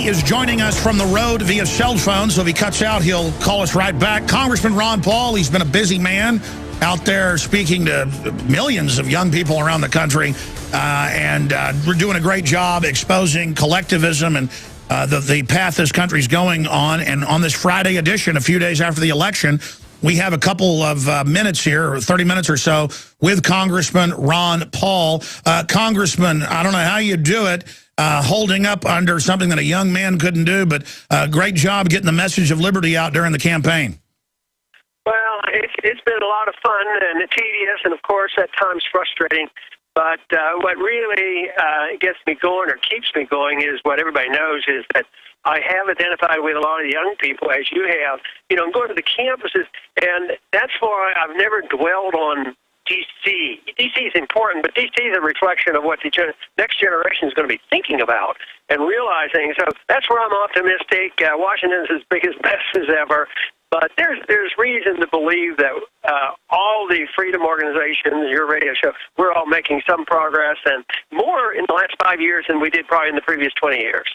is joining us from the road via cell phone, so if he cuts out, he'll call us right back. Congressman Ron Paul, he's been a busy man out there speaking to millions of young people around the country, and we're doing a great job exposing collectivism and the path this country's going on. And on this Friday edition, a few days after the election, we have a couple of minutes here, or 30 minutes or so, with Congressman Ron Paul. Congressman, I don't know how you do it, holding up under something that a young man couldn't do, but great job getting the message of liberty out during the campaign. Well, it's been a lot of fun and tedious, and of course at times frustrating. But what really gets me going or keeps me going is what everybody knows is that I have identified with a lot of young people, as you have. You know, I'm going to the campuses, and that's why I've never dwelled on D.C. D.C. is important, but D.C. is a reflection of what the next generation is going to be thinking about and realizing. So that's where I'm optimistic. Washington's as big as mess as ever. But there's reason to believe that all the freedom organizations, your radio show, we're all making some progress and more in the last 5 years than we did probably in the previous 20 years.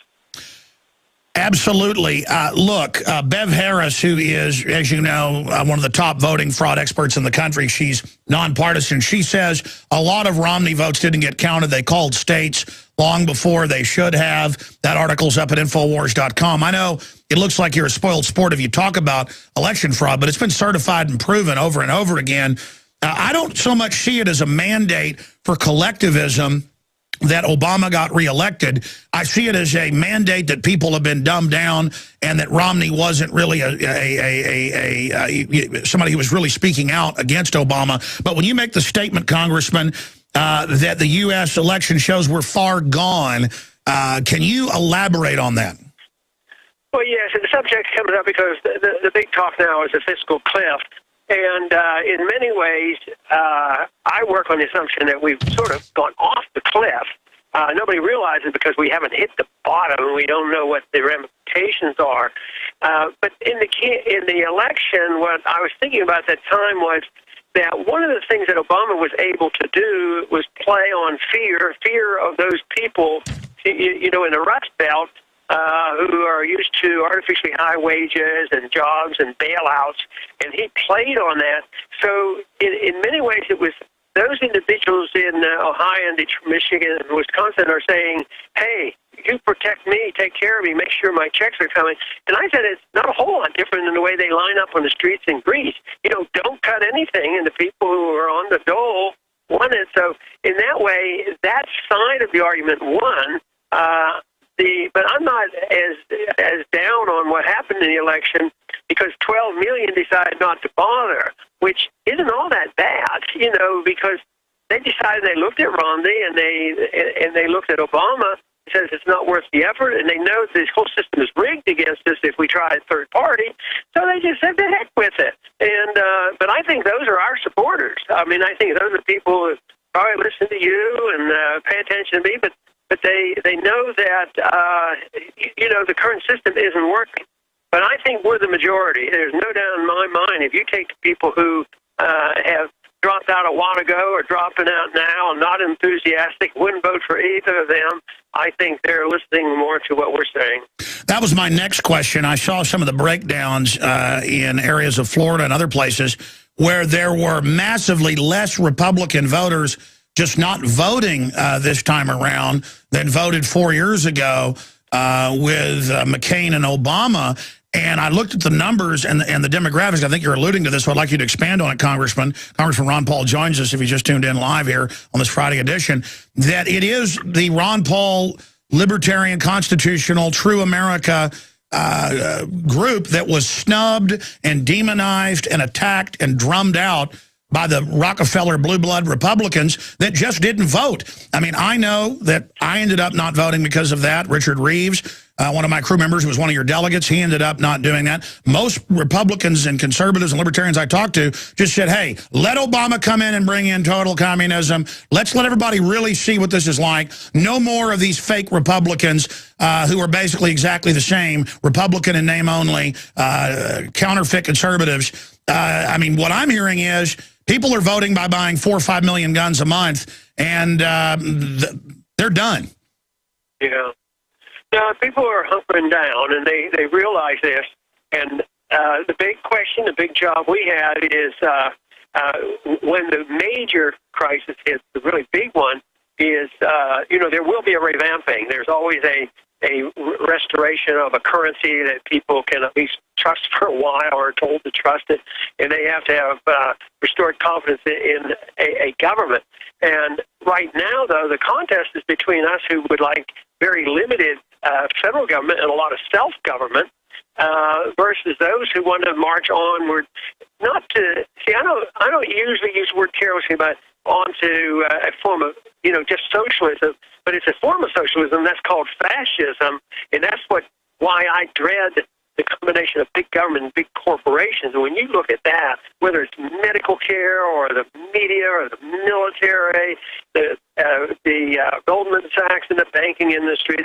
Absolutely. Look, Bev Harris, who is, as you know, one of the top voting fraud experts in the country, she's nonpartisan. She says a lot of Romney votes didn't get counted. They called states long before they should have. That article's up at Infowars.com. I know it looks like you're a spoiled sport if you talk about election fraud, but it's been certified and proven over and over again. I don't so much see it as a mandate for collectivism that Obama got reelected. I see it as a mandate that people have been dumbed down and that Romney wasn't really somebody who was really speaking out against Obama. But when you make the statement, Congressman, that the U.S. election shows we're far gone, can you elaborate on that? Well, yes, and the subject comes up because the big talk now is a fiscal cliff. And in many ways, I work on the assumption that we've sort of gone off the cliff. Nobody realizes because we haven't hit the bottom and we don't know what the ramifications are. But in the election, what I was thinking about at that time was that one of the things that Obama was able to do was play on fear of those people, you know, in the Rust Belt, who are used to artificially high wages and jobs and bailouts, and he played on that. So in many ways, it was those individuals in Ohio and Michigan and Wisconsin are saying, hey, you protect me, take care of me, make sure my checks are coming. And I said it's not a whole lot different than the way they line up on the streets in Greece. You know, don't cut anything, and the people who are on the dole want it. So in that way, that side of the argument won. But I'm not as down on what happened in the election because 12 million decided not to bother, which isn't all that bad, you know, because they decided they looked at Romney and they looked at Obama and says it's not worth the effort, and they know this whole system is rigged against us if we try a third party, so they just said the heck with it. And but I think those are our supporters. I mean, I think those are people who probably listen to you and pay attention to me, but they know that, you know, the current system isn't working. But I think we're the majority. There's no doubt in my mind, if you take the people who have dropped out a while ago or dropping out now, not enthusiastic, wouldn't vote for either of them, I think they're listening more to what we're saying. That was my next question. I saw some of the breakdowns in areas of Florida and other places where there were massively less Republican voters just not voting this time around than voted 4 years ago with McCain and Obama. And I looked at the numbers and the demographics. I think you're alluding to this, so I'd like you to expand on it, Congressman. Congressman Ron Paul joins us if you just tuned in live here on this Friday edition, that it is the Ron Paul Libertarian Constitutional True America group that was snubbed and demonized and attacked and drummed out by the Rockefeller blue blood Republicans that just didn't vote. I mean, I know that I ended up not voting because of that. Richard Reeves, one of my crew members who was one of your delegates, he ended up not doing that. Most Republicans and conservatives and libertarians I talked to just said, hey, let Obama come in and bring in total communism. Let's let everybody really see what this is like. No more of these fake Republicans who are basically exactly the same, Republican in name only, counterfeit conservatives. I mean, what I'm hearing is people are voting by buying 4 or 5 million guns a month, and they're done. Yeah. People are hunkering down, and they realize this. And the big question, the big job we had is when the major crisis hits, the really big one is, there will be a revamping. There's always a restoration of a currency that people can at least trust for a while or are told to trust it, and they have to have restored confidence in a government. And right now, though, the contest is between us who would like very limited federal government and a lot of self-government versus those who want to march onward. Not to see, I don't usually use the word carelessly, but onto a form of just socialism, but it's a form of socialism that's called fascism, and that's why I dread the combination of big government and big corporations. And when you look at that, whether it's medical care or the media or the military, the Goldman Sachs and the banking industry,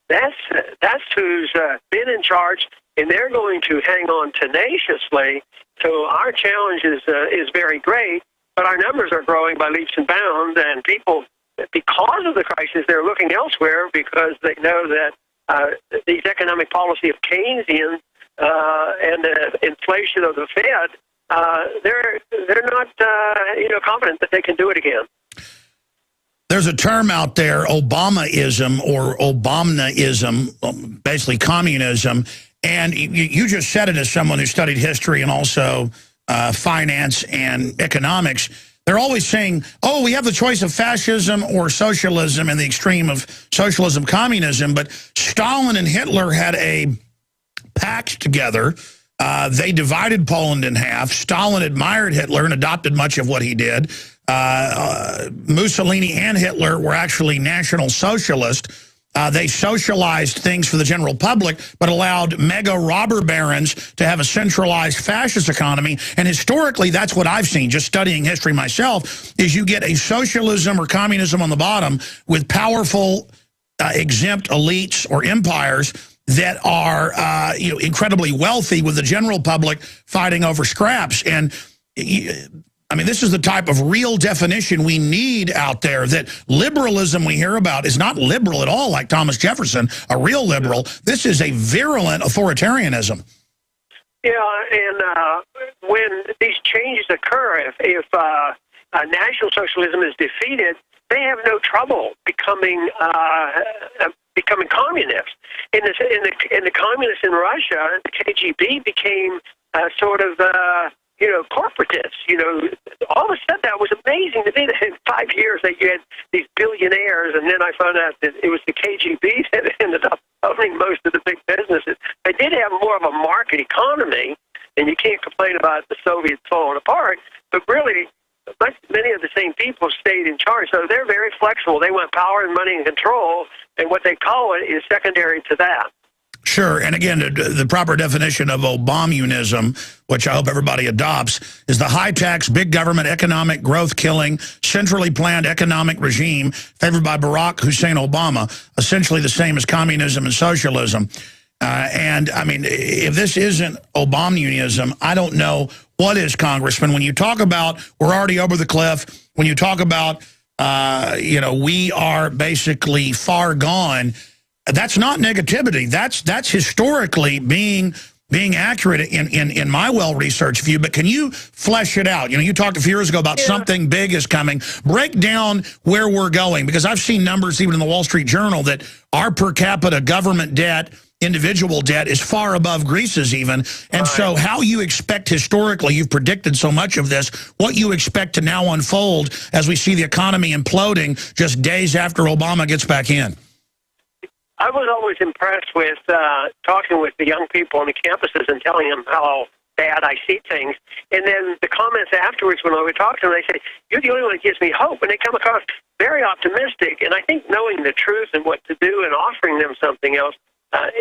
that's who's been in charge, and they're going to hang on tenaciously. So our challenge is very great, but our numbers are growing by leaps and bounds, and people, because of the crisis, they're looking elsewhere because they know that these economic policy of Keynesian and the inflation of the Fed, they're not confident that they can do it again. There's a term out there, Obamaism or Obamaism, basically communism, and you just said it as someone who studied history and also finance and economics. They're always saying, oh, we have the choice of fascism or socialism and the extreme of socialism, communism. But Stalin and Hitler had a pact together. They divided Poland in half. Stalin admired Hitler and adopted much of what he did. Mussolini and Hitler were actually National Socialists. They socialized things for the general public, but allowed mega robber barons to have a centralized fascist economy. And historically, that's what I've seen, just studying history myself, is you get a socialism or communism on the bottom with powerful exempt elites or empires that are incredibly wealthy, with the general public fighting over scraps. And I mean, this is the type of real definition we need out there, that liberalism we hear about is not liberal at all, like Thomas Jefferson, a real liberal. This is a virulent authoritarianism. Yeah, and when these changes occur, if National Socialism is defeated, they have no trouble becoming communists. In the communists in Russia, the KGB became sort of corporatists. All of a sudden that was amazing to me that in 5 years that you had these billionaires, and then I found out that it was the KGB that ended up owning most of the big businesses. They did have more of a market economy, and you can't complain about the Soviets falling apart, but really many of the same people stayed in charge. So they're very flexible. They want power and money and control, and what they call it is secondary to that. Sure, and again, the proper definition of Obamunism, which I hope everybody adopts, is the high-tax, big government, economic growth-killing, centrally planned economic regime favored by Barack Hussein Obama, essentially the same as communism and socialism. And, I mean, if this isn't Obamunism, I don't know what is, Congressman. When you talk about we're already over the cliff, when you talk about, we are basically far gone, that's not negativity. That's historically being accurate in my well-researched view. But can you flesh it out? You talked a few years ago about something big is coming. Break down where we're going, because I've seen numbers even in the Wall Street Journal that our per capita government debt, individual debt, is far above Greece's even. And so how you expect historically, you've predicted so much of this, what you expect to now unfold as we see the economy imploding just days after Obama gets back in. I was always impressed with talking with the young people on the campuses and telling them how bad I see things. And then the comments afterwards when I would talk to them, they say, you're the only one that gives me hope. And they come across very optimistic. And I think knowing the truth and what to do and offering them something else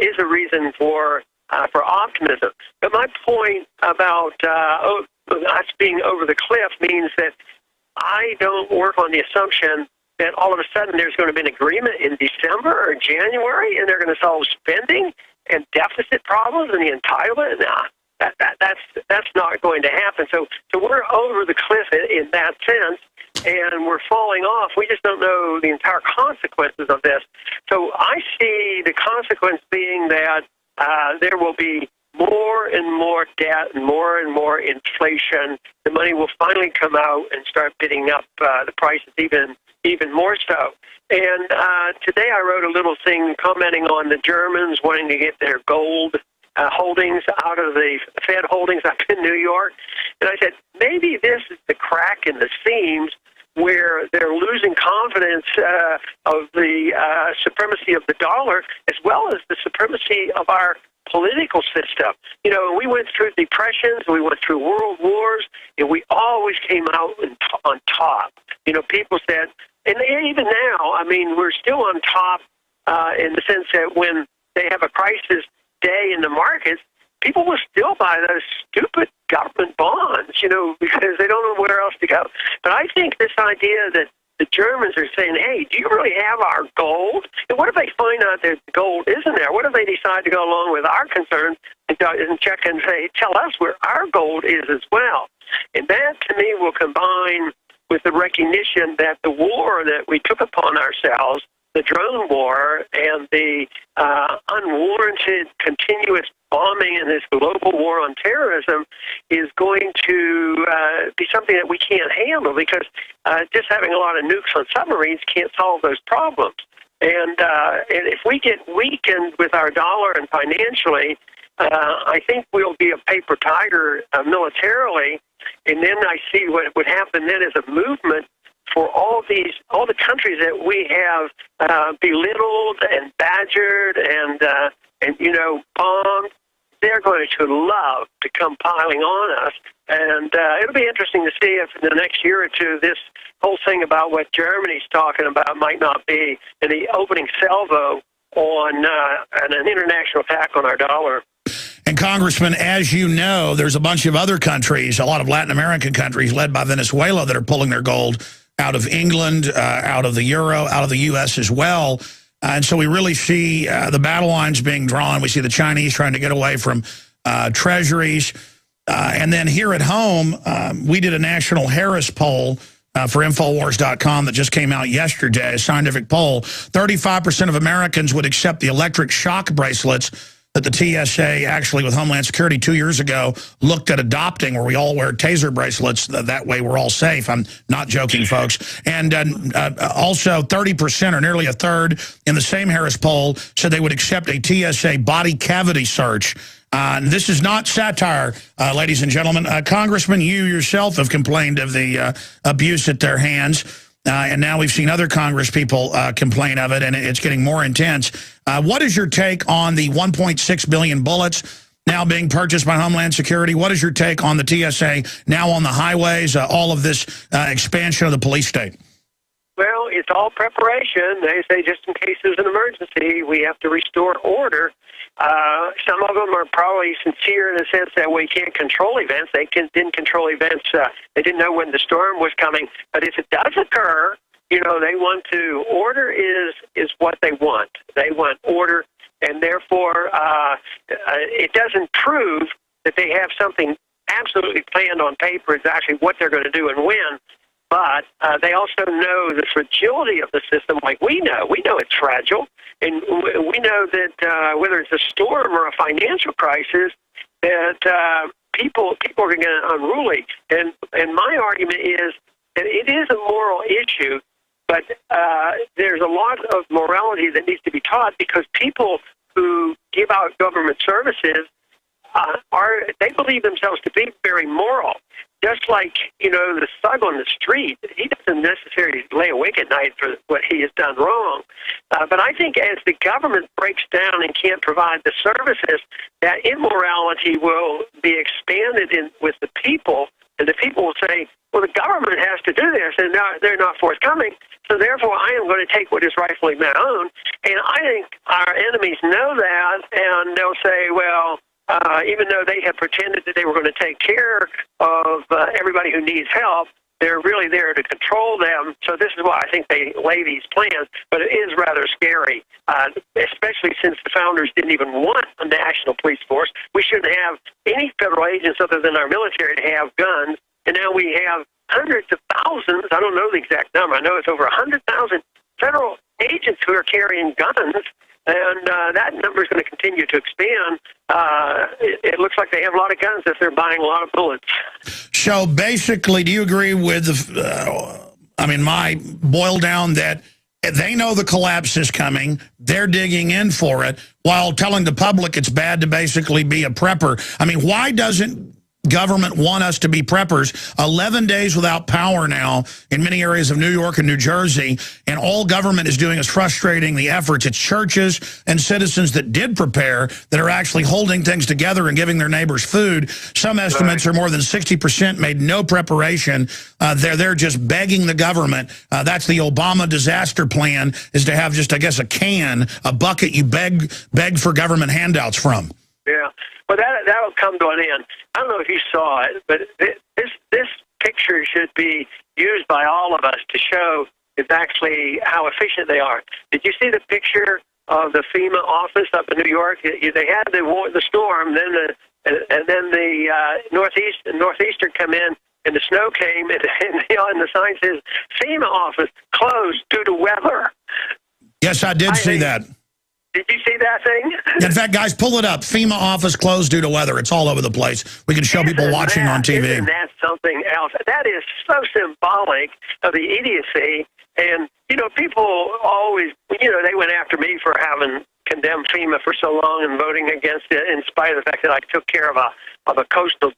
is a reason for optimism. But my point about us being over the cliff means that I don't work on the assumption that all of a sudden there's going to be an agreement in December or January, and they're going to solve spending and deficit problems and the entitlement. Nah, that's not going to happen. So we're over the cliff in that sense, and we're falling off. We just don't know the entire consequences of this. So I see the consequence being that there will be more and more debt and more inflation. The money will finally come out and start bidding up the prices even more so. And today I wrote a little thing commenting on the Germans wanting to get their gold holdings out of the Fed holdings up in New York. And I said, maybe this is the crack in the seams where they're losing confidence of the supremacy of the dollar, as well as the supremacy of our political system. You know, we went through depressions, we went through world wars, and we always came out on top. You know, people said, and even now, I mean, we're still on top in the sense that when they have a crisis day in the markets, people will still buy those stupid government bonds, you know, because they don't know where else to go. But I think this idea that the Germans are saying, hey, do you really have our gold? And what if they find out that the gold isn't there? What if they decide to go along with our concerns and check and say, tell us where our gold is as well? And that, to me, will combine with the recognition that the war that we took upon ourselves, the drone war and the unwarranted continuous bombing in this global war on terrorism is going to be something that we can't handle, because just having a lot of nukes on submarines can't solve those problems. And if we get weakened with our dollar and financially, I think we'll be a paper tiger militarily. And then I see what would happen then is a movement for all the countries that we have belittled and badgered and you know, bombed. They're going to love to come piling on us, and it'll be interesting to see if in the next year or two this whole thing about what Germany's talking about might not be the opening salvo on an international attack on our dollar. And Congressman, as you know, there's a bunch of other countries, a lot of Latin American countries led by Venezuela, that are pulling their gold out of England, out of the euro, out of the U.S. as well. And so we really see the battle lines being drawn. We see the Chinese trying to get away from treasuries. And then here at home, we did a National Harris poll for Infowars.com that just came out yesterday, a scientific poll. 35% of Americans would accept the electric shock bracelets that the TSA, actually with Homeland Security 2 years ago, looked at adopting, where we all wear taser bracelets. That way we're all safe. I'm not joking, folks. And also 30%, or nearly a third, in the same Harris poll said they would accept a TSA body cavity search. This is not satire, ladies and gentlemen. Congressman, you yourself have complained of the abuse at their hands. And now we've seen other Congress people complain of it, and it's getting more intense. What is your take on the 1.6 billion bullets now being purchased by Homeland Security? What is your take on the TSA now on the highways, all of this expansion of the police state? Well, it's all preparation. They say just in case there's an emergency, we have to restore order. Some of them are probably sincere in the sense that we can't control events. They didn't control events. They didn't know when the storm was coming. But if it does occur, you know, they want to, order is what they want. They want order, and therefore it doesn't prove that they have something absolutely planned on paper exactly what they're going to do and when. But they also know the fragility of the system, like we know. We know it's fragile. And we know that whether it's a storm or a financial crisis, that people are going to get unruly. And my argument is that it is a moral issue, but there's a lot of morality that needs to be taught, because people who give out government services they believe themselves to be very moral. Just like, you know, the thug on the street, he doesn't necessarily lay awake at night for what he has done wrong. But I think as the government breaks down and can't provide the services, that immorality will be expanded with the people, and the people will say, well, the government has to do this, and they're not forthcoming, so therefore I am going to take what is rightfully my own. And I think our enemies know that, and they'll say, well, even though they have pretended that they were going to take care of everybody who needs help, they're really there to control them. So this is why I think they lay these plans. But it is rather scary, especially since the founders didn't even want a national police force. We shouldn't have any federal agents other than our military to have guns. And now we have hundreds of thousands, I don't know the exact number, I know it's over 100,000 federal agents who are carrying guns, and that number is going to continue to expand. It looks like they have a lot of guns if they're buying a lot of bullets. So basically, do you agree with my boil down that they know the collapse is coming, they're digging in for it, while telling the public it's bad to basically be a prepper? I mean, why doesn't government want us to be preppers? 11 days without power now in many areas of New York and New Jersey, and all government is doing is frustrating the efforts. It's churches and citizens that did prepare that are actually holding things together and giving their neighbors food. Some estimates are more than 60% made no preparation. They're just begging the government. That's the Obama disaster plan, is to have just, I guess, a bucket you beg for government handouts from. Yeah. Well, that will come to an end. I don't know if you saw it, but this picture should be used by all of us to show exactly how efficient they are. Did you see the picture of the FEMA office up in New York? They had the storm, then the northeastern come in, and the snow came, and the sign says FEMA office closed due to weather. Yes, I did see that. Did you see that thing? In fact, guys, pull it up. FEMA office closed due to weather. It's all over the place. We can show people watching on TV. Isn't that something else? That is so symbolic of the idiocy. And, people always, they went after me for having condemned FEMA for so long and voting against it, in spite of the fact that I took care of a coastal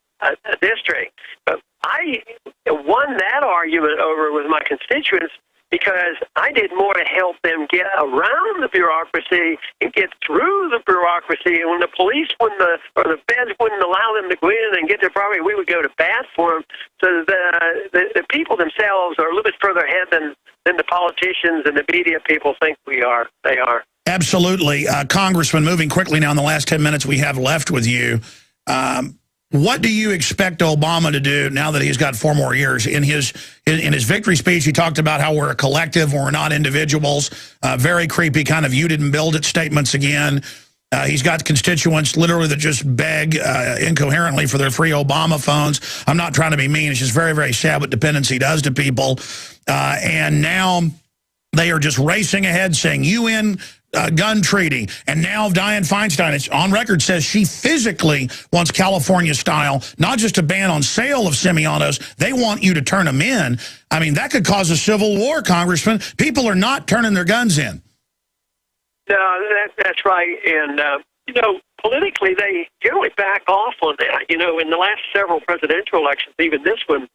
district. But I won that argument over with my constituents, because I did more to help them get around the bureaucracy and get through the bureaucracy. And when the police or the feds wouldn't allow them to go in and get their property, we would go to bat for them. So the people themselves are a little bit further ahead than the politicians and the media people think they are. Absolutely. Congressman, moving quickly now in the last 10 minutes we have left with you. What do you expect Obama to do now that he's got 4 more years? In his victory speech, he talked about how we're a collective, we're not individuals. Very creepy kind of "you didn't build it" statements again. He's got constituents literally that just beg incoherently for their free Obama phones. I'm not trying to be mean. It's just very, very sad what dependency does to people. And now they are just racing ahead saying UN gun treaty. And now Dianne Feinstein, it's on record, says she physically wants California style, not just a ban on sale of semi-autos. They want you to turn them in. I mean, that could cause a civil war, Congressman. People are not turning their guns in. No, that's right. And, politically, they generally back off on that. In the last several presidential elections, even this one,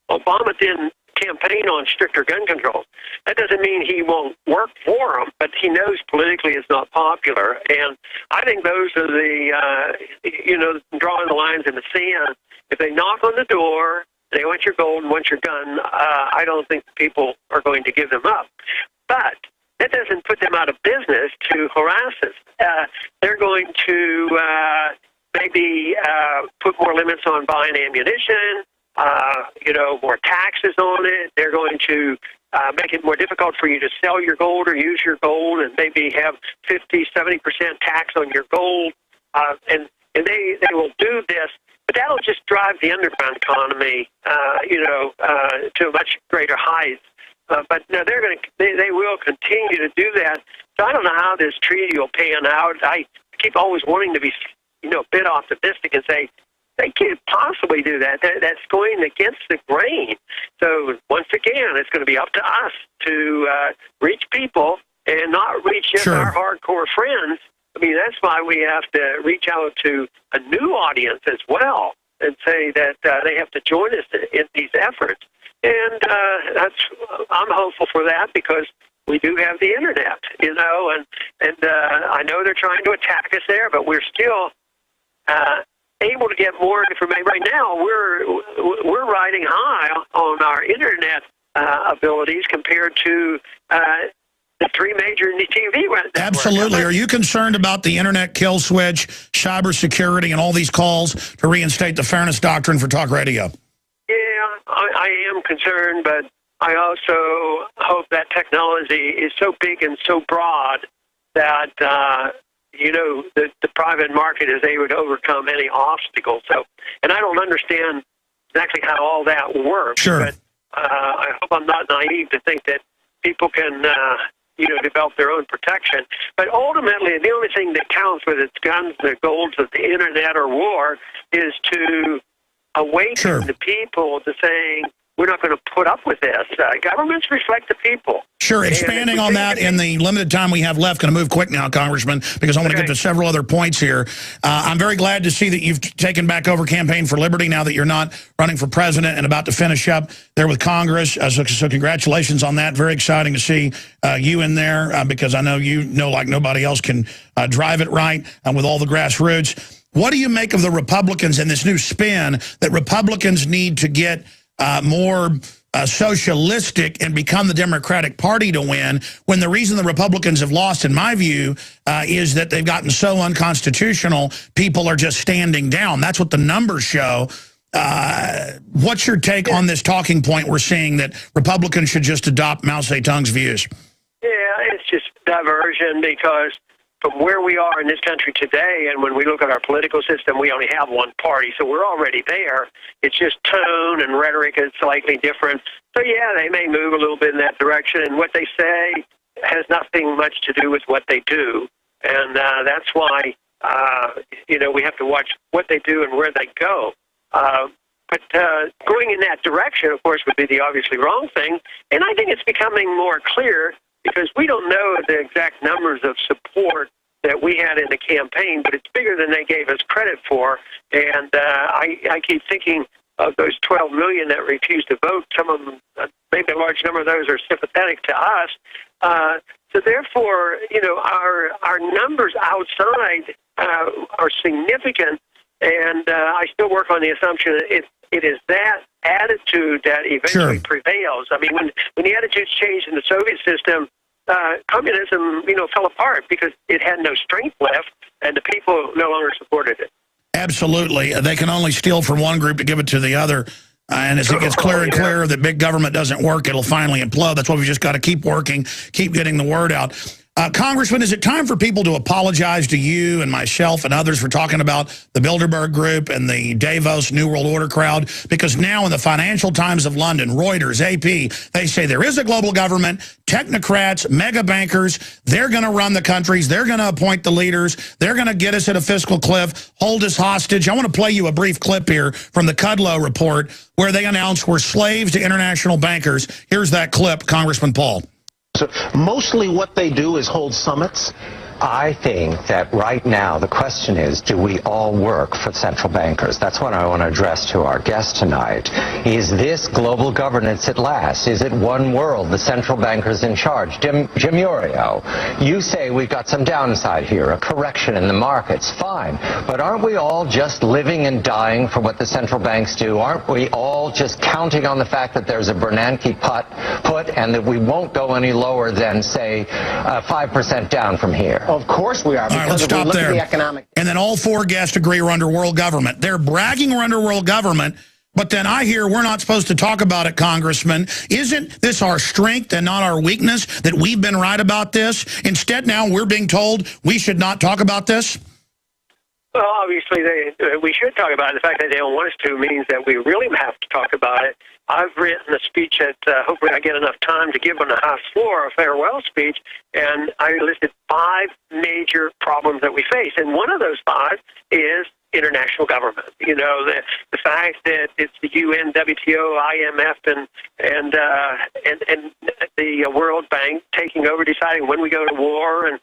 Obama didn't campaign on stricter gun control. That doesn't mean he won't work for them, but he knows politically it's not popular. And I think those are the, drawing the lines in the sand. If they knock on the door, they want your gold and want your gun, I don't think the people are going to give them up. But that doesn't put them out of business to harass us. They're going to maybe put more limits on buying ammunition, more taxes on it. They're going to make it more difficult for you to sell your gold or use your gold, and maybe have 50-70% tax on your gold. And they will do this, but that'll just drive the underground economy, to a much greater heights. But no, they will continue to do that. So I don't know how this treaty will pan out. I keep always wanting to be, a bit optimistic and say, they can't possibly do that. That's going against the grain. So once again, it's going to be up to us to reach people and not reach just our hardcore friends. I mean, that's why we have to reach out to a new audience as well and say that they have to join us in these efforts. And I'm hopeful for that, because we do have the internet, and I know they're trying to attack us there, but we're still able to get more information. Right now, we're riding high on our internet abilities compared to the 3 major TV networks. Absolutely. Are you concerned about the internet kill switch, cybersecurity, and all these calls to reinstate the fairness doctrine for talk radio? Yeah, I am concerned, but I also hope that technology is so big and so broad that the private market is able to overcome any obstacle. So, and I don't understand exactly how all that works. Sure. But I hope I'm not naive to think that people can, develop their own protection. But ultimately, the only thing that counts, whether it's guns, the goals of the internet, or war, is to awaken the people to saying, we're not going to put up with this. Governments reflect the people. Sure. Expanding on that in the limited time we have left, going to move quick now, Congressman, because I want to get to several other points here. I'm very glad to see that you've taken back over Campaign for Liberty now that you're not running for president and about to finish up there with Congress. So congratulations on that. Very exciting to see you in there because I know you know like nobody else can drive it right with all the grassroots. What do you make of the Republicans and this new spin that Republicans need to get more socialistic and become the Democratic Party to win, when the reason the Republicans have lost, in my view, is that they've gotten so unconstitutional, people are just standing down. That's what the numbers show. What's your take on this talking point we're seeing that Republicans should just adopt Mao Zedong's views? Yeah, it's just diversion because from where we are in this country today, and when we look at our political system, we only have one party, so we're already there. It's just tone and rhetoric is slightly different. So, yeah, they may move a little bit in that direction, and what they say has nothing much to do with what they do. And that's why, we have to watch what they do and where they go. But going in that direction, of course, would be the obviously wrong thing. And I think it's becoming more clear because we don't know the exact numbers of support that we had in the campaign, but it's bigger than they gave us credit for. And I keep thinking of those 12 million that refused to vote. Some of them, maybe a large number of those are sympathetic to us. So therefore, our numbers outside are significant. And I still work on the assumption that it is that attitude that eventually prevails. I mean, when the attitudes changed in the Soviet system, communism, fell apart because it had no strength left, and the people no longer supported it. Absolutely. They can only steal from one group to give it to the other. And as it gets clearer and clearer that big government doesn't work, it'll finally implode. That's why we just got to keep working, keep getting the word out. Congressman, is it time for people to apologize to you and myself and others for talking about the Bilderberg Group and the Davos New World Order crowd? Because now in the Financial Times of London, Reuters, AP, they say there is a global government, technocrats, mega bankers, they're going to run the countries, they're going to appoint the leaders, they're going to get us at a fiscal cliff, hold us hostage. I want to play you a brief clip here from the Kudlow report where they announced we're slaves to international bankers. Here's that clip, Congressman Paul. So mostly what they do is hold summits. I think that right now the question is, do we all work for central bankers? That's what I want to address to our guest tonight. Is this global governance at last? Is it one world, the central bankers in charge? Jim Urio, you say we've got some downside here, a correction in the markets. Fine. But aren't we all just living and dying for what the central banks do? Aren't we all just counting on the fact that there's a Bernanke put and that we won't go any lower than, say, 5% down from here? Of course we are. All right, let's stop there. And then all four guests agree we're under world government. They're bragging we're under world government, but then I hear we're not supposed to talk about it, Congressman. Isn't this our strength and not our weakness that we've been right about this? Instead, now we're being told we should not talk about this? Well, obviously, we should talk about it. The fact that they don't want us to means that we really have to talk about it. I've written a speech that hopefully I get enough time to give on the House floor, a farewell speech, and I listed 5 major problems that we face. And one of those 5 is international government. The fact that it's the UN, WTO, IMF, and the World Bank taking over, deciding when we go to war and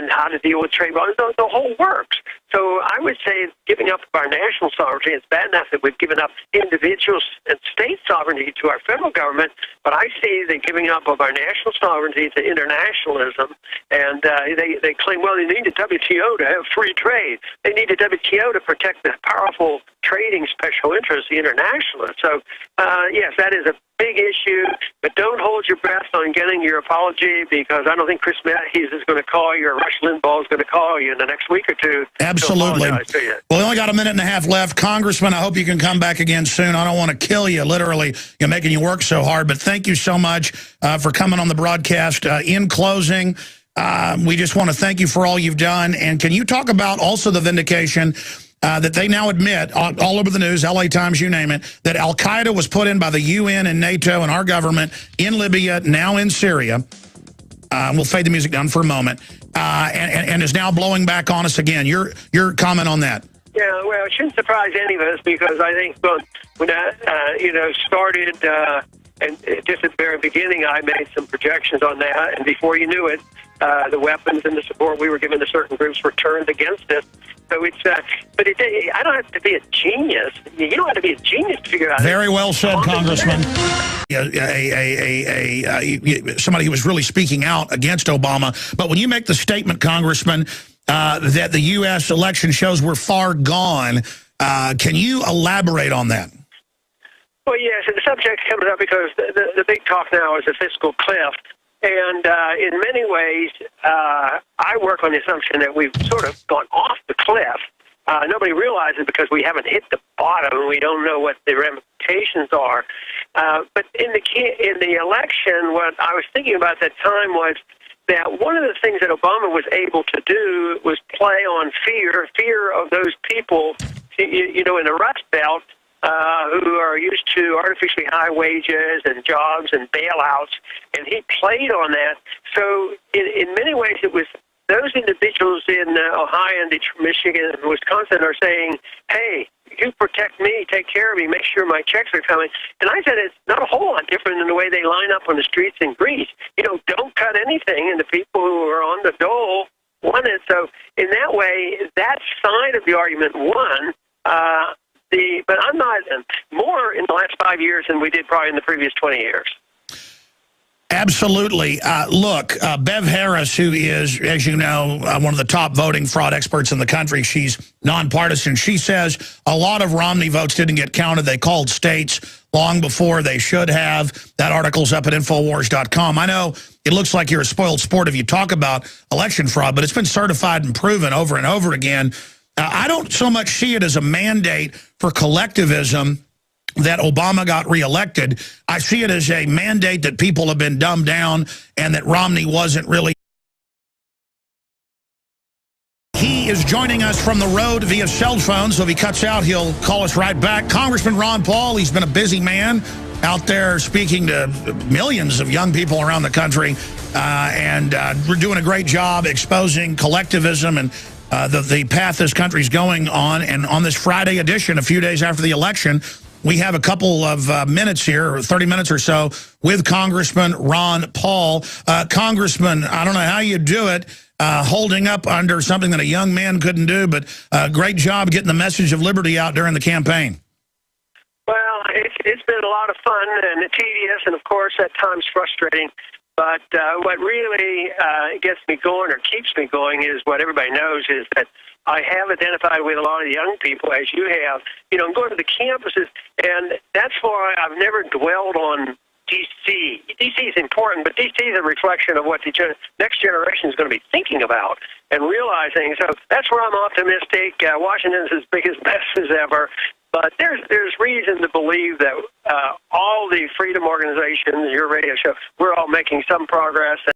how to deal with trade balance. The whole works. So I would say giving up of our national sovereignty, it's bad enough that we've given up individual and state sovereignty to our federal government, but I see the giving up of our national sovereignty to internationalism, and they claim, well, they need the WTO to have free trade. They need the WTO to protect the powerful trading special interests, the internationalists. So, yes, that is a big issue, but don't hold your breath on getting your apology because I don't think Chris Matthews is going to call you or Rush Limbaugh is going to call you in the next week or two. Absolutely. Well, we only got a minute and a half left. Congressman, I hope you can come back again soon. I don't want to kill you, literally, making you work so hard, but thank you so much for coming on the broadcast. In closing, we just want to thank you for all you've done, and can you talk about also the vindication that they now admit, all over the news, LA Times, you name it, that al-Qaeda was put in by the UN and NATO and our government in Libya, now in Syria. We'll fade the music down for a moment, and is now blowing back on us again. Your comment on that? Yeah, well, it shouldn't surprise any of us, because I think when that started, and just at the very beginning, I made some projections on that, and before you knew it, the weapons and the support we were given to certain groups were turned against us. So it's, I don't have to be a genius. You don't have to be a genius to figure out. Very well said, Congressman. Somebody who was really speaking out against Obama. But when you make the statement, Congressman, that the U.S. election shows we're far gone, can you elaborate on that? Well, yes, and the subject comes up because the big talk now is the fiscal cliff. And in many ways, I work on the assumption that we've sort of gone off the cliff. Nobody realizes because we haven't hit the bottom. We don't know what the ramifications are. But in the election, what I was thinking about at that time was that one of the things that Obama was able to do was play on fear of those people, in the Rust Belt, who are used to artificially high wages and jobs and bailouts, and he played on that. So in many ways, it was those individuals in Ohio and Michigan and Wisconsin are saying, hey, you protect me, take care of me, make sure my checks are coming. And I said it's not a whole lot different than the way they line up on the streets in Greece. Don't cut anything, and the people who are on the dole won it. So in that way, that side of the argument won. But I'm not more in the last 5 years than we did probably in the previous 20 years. Absolutely. Look, Bev Harris, who is, as you know, one of the top voting fraud experts in the country, she's nonpartisan. She says a lot of Romney votes didn't get counted. They called states long before they should have. That article's up at Infowars.com. I know it looks like you're a spoiled sport if you talk about election fraud, but it's been certified and proven over and over again. I don't so much see it as a mandate for collectivism that Obama got reelected. I see it as a mandate that people have been dumbed down and that Romney wasn't really. He is joining us from the road via cell phone, so if he cuts out, he'll call us right back. Congressman Ron Paul, he's been a busy man out there speaking to millions of young people around the country, and we're doing a great job exposing collectivism and the path this country's going on. And on this Friday edition, a few days after the election, we have a couple of minutes here, or 30 minutes or so, with Congressman Ron Paul. Congressman, I don't know how you do it, holding up under something that a young man couldn't do, but great job getting the message of liberty out during the campaign. Well, it's been a lot of fun and tedious, and of course at times frustrating. But what really gets me going or keeps me going is what everybody knows is that I have identified with a lot of the young people, as you have. I'm going to the campuses, and that's why I've never dwelled on D.C. D.C. is important, but D.C. is a reflection of what the next generation is going to be thinking about and realizing. So that's where I'm optimistic. Washington's as big as mess as ever. But there's reason to believe that all the freedom organizations, your radio show, we're all making some progress.